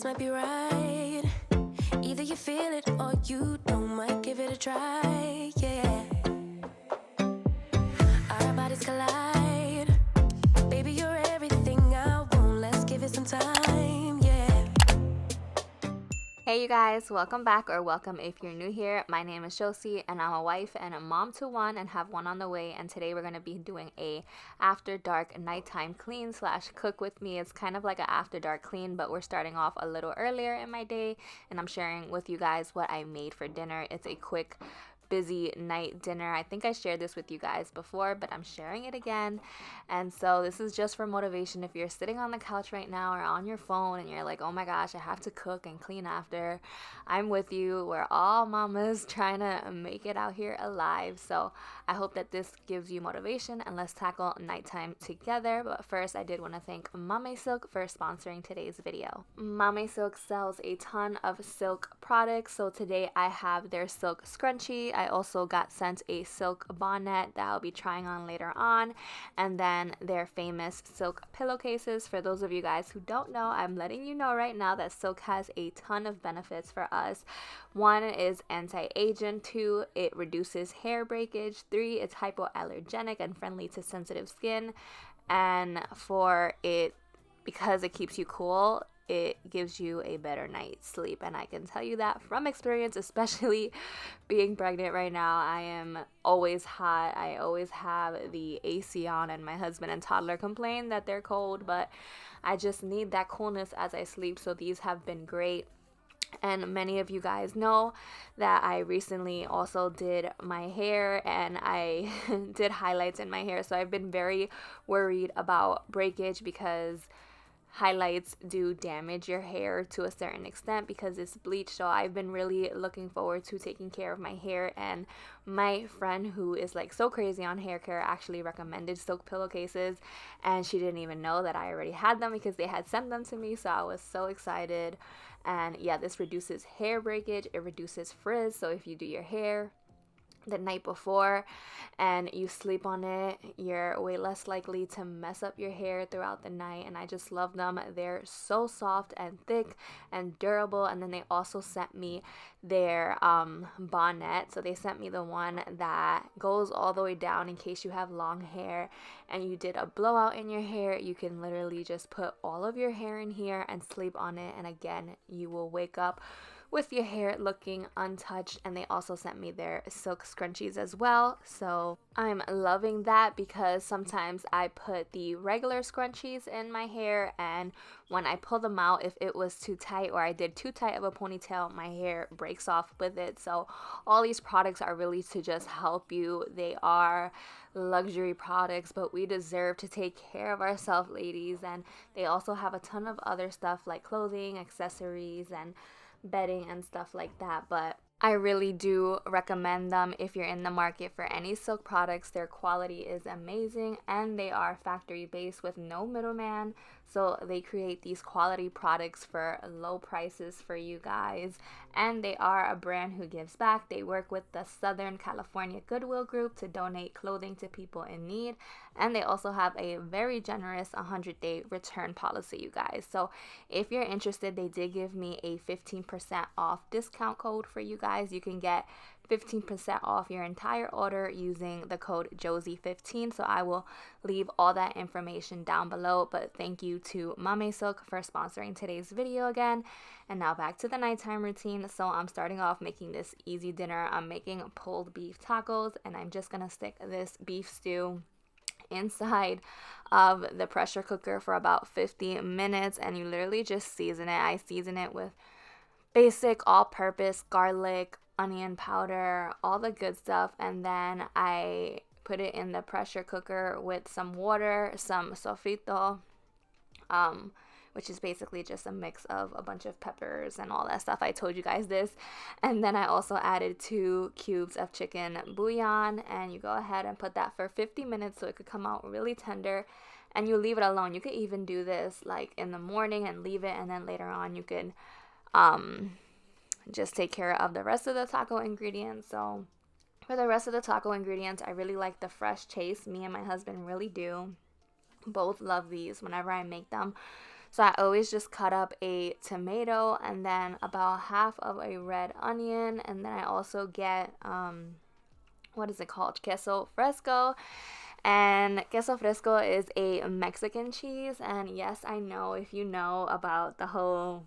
this might be right. Either you feel it or you don't, might give it a try, yeah. Our bodies collide. Baby, you're everything I want. Let's give it some time, yeah. Hey you guys, welcome back, or welcome if you're new here. My name is Josie and I'm a wife and a mom to one and have one on the way, and today we're going to be doing a after dark nighttime clean / cook with me. It's kind of like an after dark clean, but we're starting off a little earlier in my day and I'm sharing with you guys what I made for dinner. It's a quick busy night dinner. I think I shared this with you guys before, but I'm sharing it again. And so this is just for motivation. If you're sitting on the couch right now or on your phone and you're like, oh my gosh, I have to cook and clean after, I'm with you. We're all mamas trying to make it out here alive. So I hope that this gives you motivation, and let's tackle nighttime together. But first, I did want to thank Mame Silk for sponsoring today's video. Mame Silk sells a ton of silk products. So today I have their silk scrunchie. I also got sent a silk bonnet that I'll be trying on later on, and then their famous silk pillowcases. For those of you guys who don't know, I'm letting you know right now that silk has a ton of benefits for us. 1 is anti-aging, 2, it reduces hair breakage, 3, it's hypoallergenic and friendly to sensitive skin, and 4, because it keeps you cool, it gives you a better night's sleep. And I can tell you that from experience, especially being pregnant right now. I am always hot. I always have the AC on, and my husband and toddler complain that they're cold, but I just need that coolness as I sleep. So these have been great. And many of you guys know that I recently also did my hair, and I did highlights in my hair. So I've been very worried about breakage because highlights do damage your hair to a certain extent because it's bleached. So I've been really looking forward to taking care of my hair, and my friend who is like so crazy on hair care actually recommended silk pillowcases, and she didn't even know that I already had them because they had sent them to me. So I was so excited. And yeah, this reduces hair breakage, it reduces frizz. So if you do your hair the night before and you sleep on it, you're way less likely to mess up your hair throughout the night. And I just love them. They're so soft and thick and durable. And then they also sent me their bonnet. So they sent me the one that goes all the way down in case you have long hair and you did a blowout in your hair. You can literally just put all of your hair in here and sleep on it, and again, you will wake up with your hair looking untouched. And they also sent me their silk scrunchies as well. So I'm loving that because sometimes I put the regular scrunchies in my hair, and when I pull them out, if it was too tight or I did too tight of a ponytail, my hair breaks off with it. So all these products are really to just help you. They are luxury products, but we deserve to take care of ourselves, ladies. And they also have a ton of other stuff like clothing, accessories, and bedding and stuff like that. But I really do recommend them if you're in the market for any silk products. Their quality is amazing, and they are factory based with no middleman. So they create these quality products for low prices for you guys, and they are a brand who gives back. They work with the Southern California Goodwill Group to donate clothing to people in need, and they also have a very generous 100-day return policy, you guys. So if you're interested, they did give me a 15% off discount code for you guys. You can get 15% off your entire order using the code Josie15. So I will leave all that information down below. But thank you to Mame Silk for sponsoring today's video again. And now back to the nighttime routine. So I'm starting off making this easy dinner. I'm making pulled beef tacos, and I'm just gonna stick this beef stew inside of the pressure cooker for about 50 minutes, and you literally just season it. I season it with basic all-purpose garlic, onion powder, all the good stuff, and then I put it in the pressure cooker with some water, some sofrito, which is basically just a mix of a bunch of peppers and all that stuff. I told you guys this. And then I also added 2 cubes of chicken bouillon, and you go ahead and put that for 50 minutes so it could come out really tender, and you leave it alone. You could even do this like in the morning and leave it, and then later on you could just take care of the rest of the taco ingredients. So for the rest of the taco ingredients, I really like the fresh chase. Me and my husband really do. Both love these whenever I make them. So I always just cut up a tomato and then about half of a red onion, and then I also get what is it called? Queso fresco. And queso fresco is a Mexican cheese, and yes, I know if you know about the whole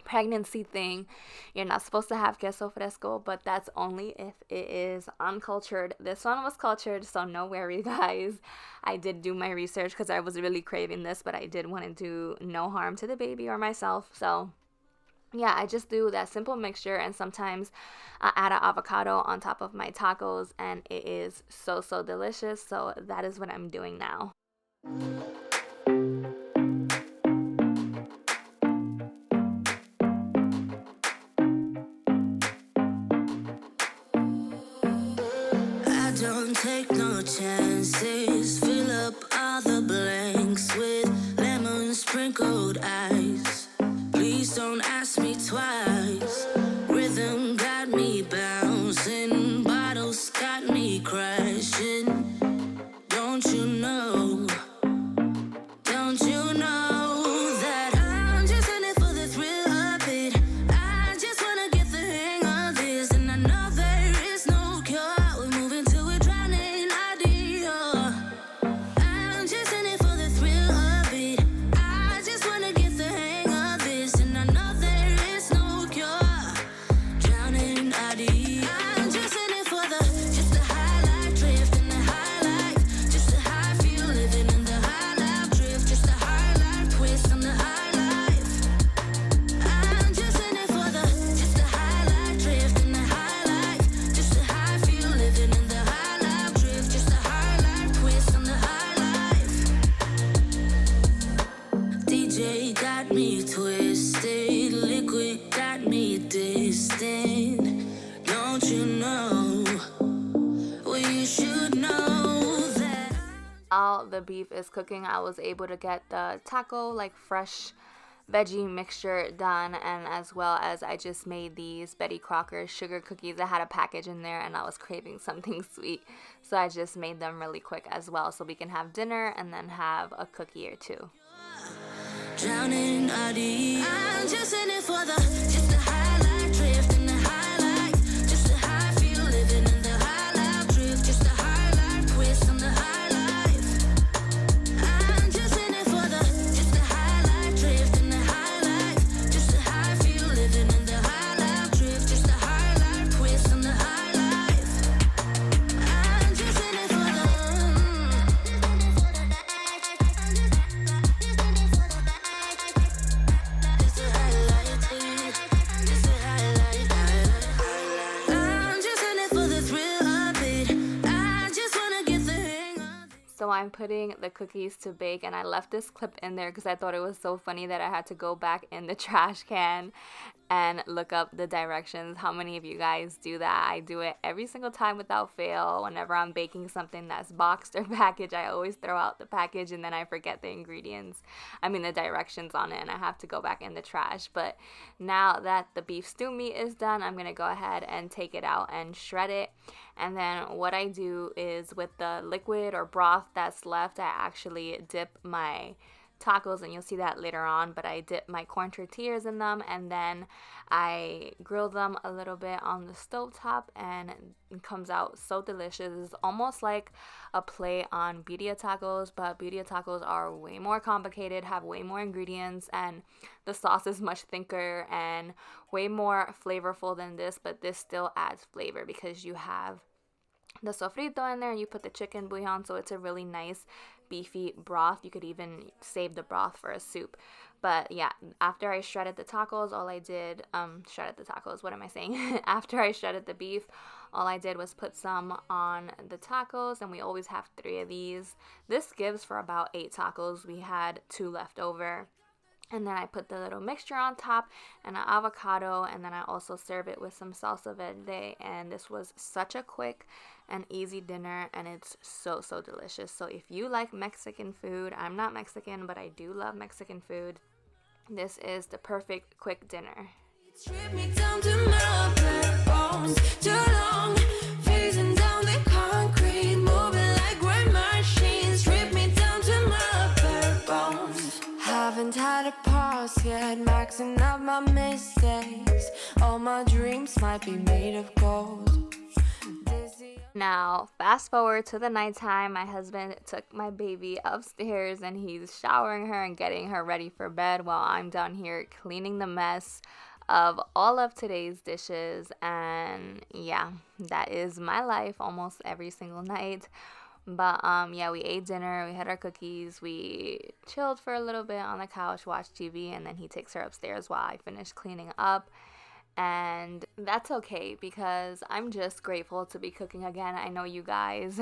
pregnancy thing, you're not supposed to have queso fresco, but that's only if it is uncultured. This one was cultured, so no worries, guys. I did do my research because I was really craving this, but I did want to do no harm to the baby or myself. So yeah, I just do that simple mixture, and sometimes I add an avocado on top of my tacos, and it is so delicious. So that is what I'm doing now. Don't take no chances. Fill up all the blanks with lemon sprinkled ice. Please don't ask me twice. Rhythm got me bouncing. Bottles got me crashing. Don't you know? Don't you know that I'm just in it for the thrill of it? I just wanna get the hang of this, and I know there is no cure. We're moving to a drowning idea. I'm just in it for the thrill of it. I just wanna get the hang of this, and I know there is no cure. Drowning idea. I'm just in it for just the high life drift and the high life, just the high feel living in the high life drift, just the high life twist on the high life. I'm just in it for just the high life drift and the high life, just the high feel living in the high life drift, just the high life twist on the high life. DJ got me twisted, liquid got me distant. Don't you know? Well, you should know that. While the beef is cooking, I was able to get the taco, like fresh veggie mixture done, and as well as I just made these Betty Crocker sugar cookies. I had a package in there and I was craving something sweet, so I just made them really quick as well, so we can have dinner and then have a cookie or two. Drowning idea. I'm just in it for just the high life drift and the high life, just the high feel living in the high life drift, just the high life twist on the high life. I'm just in it for just the high life drift and the high life, just the high feel living in the high life drift, just the high life twist on the high life. I'm just in it for So I'm putting the cookies to bake, and I left this clip in there because I thought it was so funny that I had to go back in the trash can and look up the directions. How many of you guys do that? I do it every single time without fail. Whenever I'm baking something that's boxed or packaged, I always throw out the package and then I forget the the directions on it, and I have to go back in the trash. But now that the beef stew meat is done, I'm going to go ahead and take it out and shred it. And then what I do is, with the liquid or broth that's left, I actually dip my tacos, and you'll see that later on, but I dip my corn tortillas in them, and then I grill them a little bit on the stovetop, and it comes out so delicious. It's almost like a play on birria tacos, but birria tacos are way more complicated, have way more ingredients, and the sauce is much thicker and way more flavorful than this, but this still adds flavor because you have the sofrito in there and you put the chicken bouillon, so it's a really nice beefy broth. You could even save the broth for a soup. But yeah, after I shredded the tacos, after I shredded the beef, all I did was put some on the tacos, and we always have 3 of these. This gives for about 8 tacos. We had 2 left over. And then I put the little mixture on top and an avocado, and then I also serve it with some salsa verde. And this was such a quick and easy dinner, and it's so delicious. So if you like Mexican food, I'm not Mexican, but I do love Mexican food, this is the perfect quick dinner. Strip me down to my bare bones, too long, phasing down the concrete, moving like great machines. Strip me down to my bare bones. Have haven't had a pause yet, maxing out my mistakes. All my dreams might be made of gold. Now, fast forward to the nighttime. My husband took my baby upstairs and he's showering her and getting her ready for bed while I'm down here cleaning the mess of all of today's dishes. And yeah, that is my life almost every single night. But yeah, we ate dinner, we had our cookies, we chilled for a little bit on the couch, watched TV, and then he takes her upstairs while I finish cleaning up. And that's okay because I'm just grateful to be cooking again. I know you guys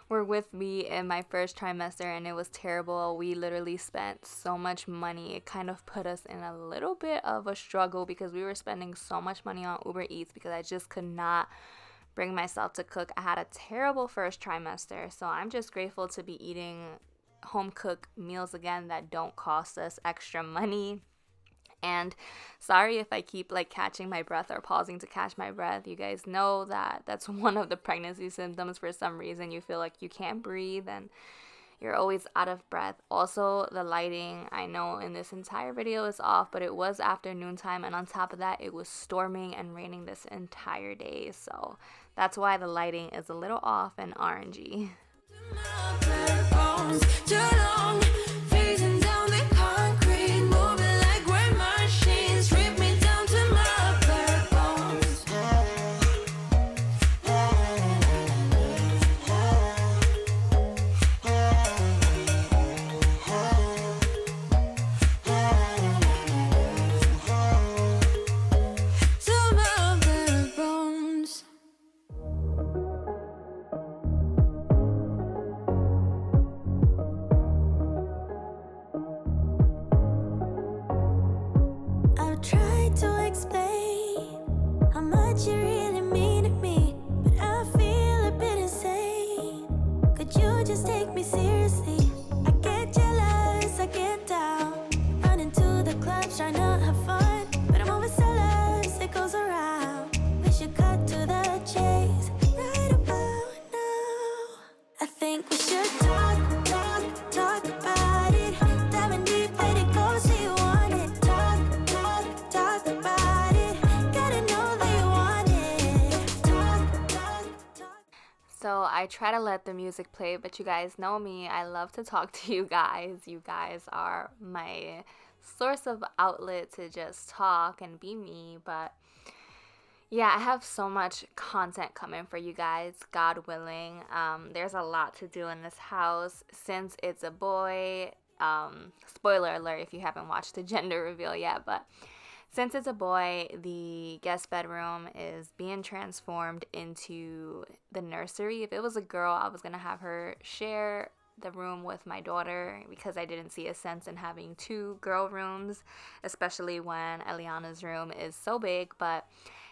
were with me in my first trimester and it was terrible. We literally spent so much money. It kind of put us in a little bit of a struggle because we were spending so much money on Uber Eats because I just could not bring myself to cook. I had a terrible first trimester, so I'm just grateful to be eating home cooked meals again that don't cost us extra money. And sorry if I keep like catching my breath or pausing to catch my breath. You guys know that that's one of the pregnancy symptoms. For some reason you feel like you can't breathe and you're always out of breath. Also, the lighting, I know in this entire video is off, but it was afternoon time, and on top of that it was storming and raining this entire day, so that's why the lighting is a little off and orangey. So I try to let the music play, but you guys know me. I love to talk to you guys. You guys are my source of outlet to just talk and be me. But yeah, I have so much content coming for you guys, God willing. There's a lot to do in this house since it's a boy. Spoiler alert if you haven't watched the gender reveal yet, but since it's a boy, the guest bedroom is being transformed into the nursery. If it was a girl, I was going to have her share the room with my daughter because I didn't see a sense in having two girl rooms, especially when Eliana's room is so big. But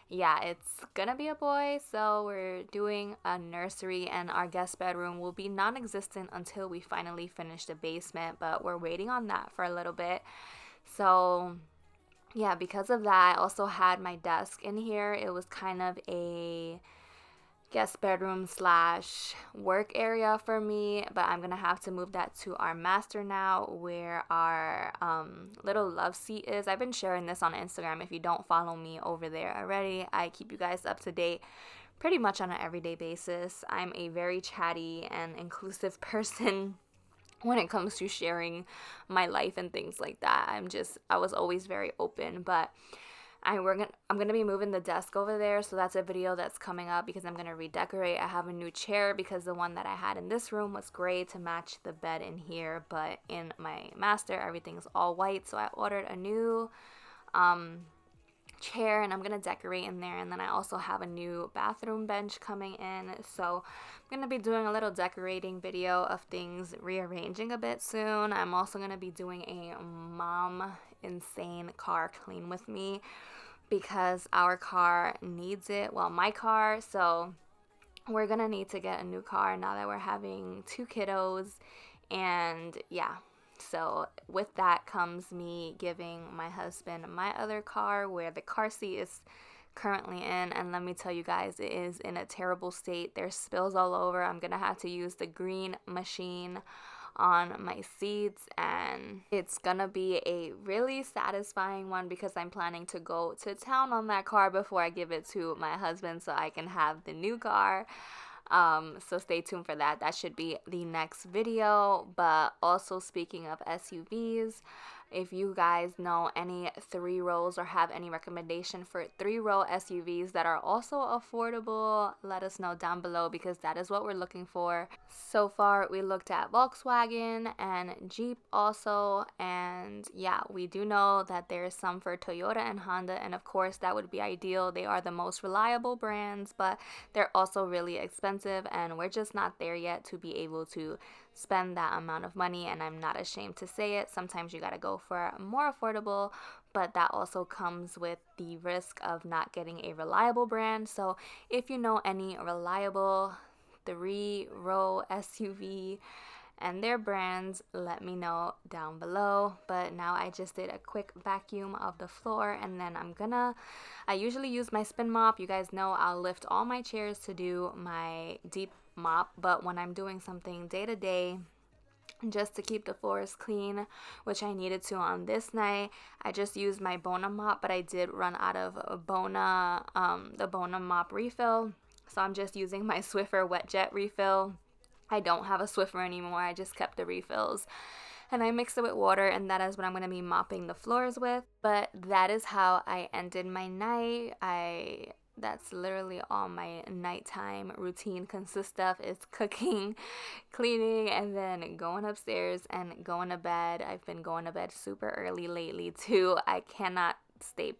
yeah, it's gonna be a boy, so we're doing a nursery, and our guest bedroom will be non-existent until we finally finish the basement, but we're waiting on that for a little bit. So yeah, because of that, I also had my desk in here. It was kind of a guest bedroom slash work area for me, but I'm gonna have to move that to our master now, where our little love seat is. I've been sharing this on Instagram. If you don't follow me over there already, I keep you guys up to date pretty much on an everyday basis. I'm a very chatty and inclusive person when it comes to sharing my life and things like that. I was always very open, but I'm gonna be moving the desk over there, so that's a video that's coming up because I'm gonna redecorate. I have a new chair because the one that I had in this room was gray to match the bed in here, but in my master everything's all white, so I ordered a new chair and I'm gonna decorate in there. And then I also have a new bathroom bench coming in, so I'm gonna be doing a little decorating video of things rearranging a bit soon. I'm also gonna be doing a mom insane car clean with me because our car needs it, well, my car. So we're gonna need to get a new car now that we're having two kiddos. And yeah, so with that comes me giving my husband my other car, where the car seat is currently in, and let me tell you guys, it is in a terrible state. There's spills all over. I'm gonna have to use the green machine on my seats, and it's gonna be a really satisfying one because I'm planning to go to town on that car before I give it to my husband so I can have the new car. So stay tuned for that. That should be the next video. But also, speaking of SUVs, if you guys know any 3-rows or have any recommendation for 3-row SUVs that are also affordable, let us know down below because that is what we're looking for. So far, we looked at Volkswagen and Jeep also, and yeah, we do know that there's some for Toyota and Honda, and of course that would be ideal. They are the most reliable brands, but they're also really expensive, and we're just not there yet to be able to spend that amount of money, and I'm not ashamed to say it. Sometimes you gotta go for more affordable, but that also comes with the risk of not getting a reliable brand. So if you know any reliable 3-row SUV and their brands, let me know down below. But now I just did a quick vacuum of the floor, and then I usually use my spin mop. You guys know I'll lift all my chairs to do my deep mop, but when I'm doing something day to day just to keep the floors clean, which I needed to on this night, I just used my Bona mop, but I did run out of the Bona mop refill, so I'm just using my Swiffer wet jet refill. I don't have a Swiffer anymore. I just kept the refills and I mix it with water, and that is what I'm going to be mopping the floors with. But that is how I ended my night. That's literally all my nighttime routine consists of, is cooking, cleaning, and then going upstairs and going to bed. I've been going to bed super early lately too. I cannot stay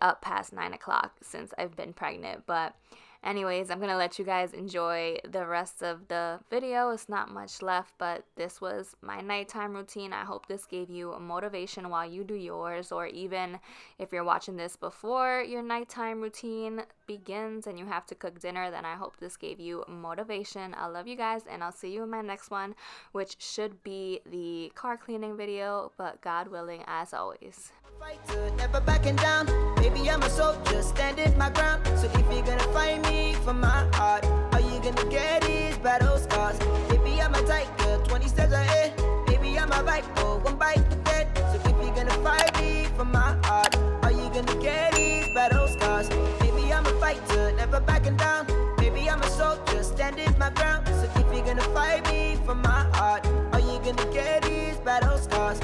up past 9 o'clock since I've been pregnant. But anyways, I'm gonna let you guys enjoy the rest of the video. It's not much left, but this was my nighttime routine. I hope this gave you motivation while you do yours, or even if you're watching this before your nighttime routine begins and you have to cook dinner, then I hope this gave you motivation. I love you guys, and I'll see you in my next one, which should be the car cleaning video, but God willing, as always. Fighter, never backing down. Baby, I'm a soldier, standing my ground. So if you're gonna find me for my heart, all you gonna get is battle scars. Baby, I'm a tiger, 20 steps ahead. Baby, I'm a viper, one bite to dead. So if you're gonna fight me for my heart, all you gonna get is battle scars. Baby, I'm a fighter, never backing down. Baby, I'm a soldier, standing my ground. So if you're gonna fight me for my heart, all you gonna get is battle scars.